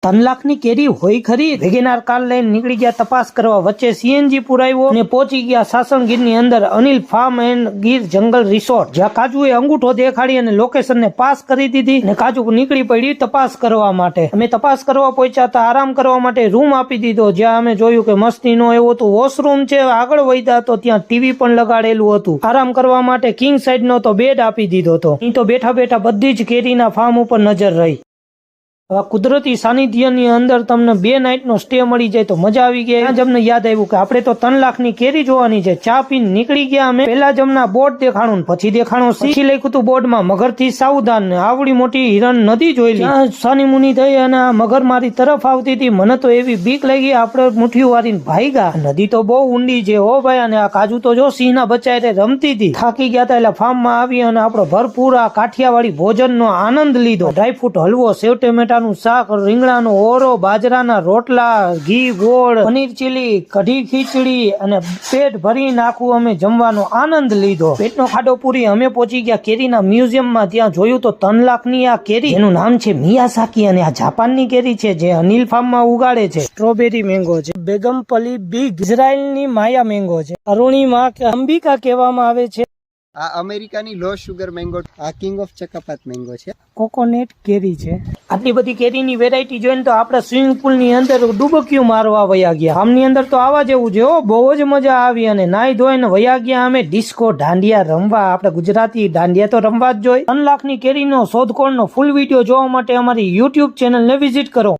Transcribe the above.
3 લાખની કેરી હોય ખરી? વેગેનાર કાર લઈને નીકળી ગયા તપાસ કરવા. વચ્ચે સીએનજી પુરાવ્યો અને પહોંચી ગયા સાસણગીરની અંદર અનિલ ફાર્મ એન્ડ ગીર જંગલ રિસોર્ટ, જ્યાં કાજુએ અંગૂઠો દેખાડી અને લોકેશનને પાસ કરી દીધી અને કાજુ નીકળી પડી તપાસ કરવા માટે. અમે તપાસ કરવા પહોંચ્યા હતા. આરામ કરવા માટે રૂમ આપી દીધો, જ્યાં અમે જોયું કે મસ્તીનો એવો તો વોશરૂમ છે. આગળ વધ્યા તો ત્યાં ટીવી પણ લગાડેલું હતું. આરામ કરવા માટે કિંગ સાઇડ નો તો બેડ આપી દીધો હતો. અહીં તો બેઠા બેઠા બધી જ કેરીના ફાર્મ ઉપર નજર રહી. કુદરતી સાનિધ્યની અંદર તમને 2 નાઇટનો સ્ટે મળી જાય તો મજા આવી ગઈ. ત્યાં જ અમને યાદ આવ્યું કે આપણે તો 3 લાખની કેરી જોવાની છે. ચા પીને નીકળી ગયા અમે. પહેલા જ અમને બોર્ડ દેખાણું, પછી દેખાણું પછી લખ્યું હતું બોર્ડમાં મગરથી સાવધાન. આવડી મોટી હિરણ નદી જોઈ લી. સાની મુની થઈ અને આ મગર મારી તરફ આવતી હતી. મને તો એવી બીક લાગી, આપણે મુઠ્ઠીઓ વારીને ભાગ્યા. નદી તો બહુ ઊંડી છે હો ભાઈ. અને આ કાજુ તો જો સિંહના બચ્ચા રમતી હતી. થાકી ગયા હતા એટલે ફાર્મમાં આવી અને આપણો ભરપૂર આ કાઠિયાવાડી ભોજનનો આનંદ લીધો. ડ્રાયફ્રૂટ હલવો, સેવ ટમેટા શાક, રીંગણાનો ઓરો, બાજરાના રોટલા, ઘી ગોળ, પનીર ચીલી, કઢી ખીચડી અને પેટ ભરી નાખવું અમે જમવાનો આનંદ લીધો. પેટનો ખાડો પૂરી અમે પહોંચી ગયા કેરીના મ્યુઝિયમમાં. ત્યાં જોયું તો 3 લાખની આ કેરી, એનું નામ છે મિયાઝાકી અને આ જાપાનની કેરી છે જે અનિલ ફાર્મમાં ઉગાડે છે. સ્ટ્રોબેરી મેંગો છે, બેગમપલી બિગ, ઇઝરાયલની માયા મેંગો છે, અરુણિમા કે અંબિકા કહેવામાં આવે છે. આ અમેરિકાની લો શુગર મેંગો, આ કિંગ ઓફ ચકાપાત મેંગો છે. કોકોનેટ કેરી છે. આટલી બધી કેરીની વેરાયટી જોઈને તો આપણે સ્વિમિંગ પુલ ની અંદર ડૂબકીઓ મારવા વયા ગયા. આમની અંદર તો આવા જેવું છે હો, બહુ જ મજા આવી. અને નાઈ ધોઈને વયા ગયા અમે ડિસ્કો દાંડિયા રમવા. આપણે ગુજરાતી દાંડિયા તો રમવા જ જોઈએ. 3 લાખની કેરીનો શોધખોળનો ફૂલ વિડીયો જોવા માટે અમારી યુટ્યુબ ચેનલને વિઝિટ કરો.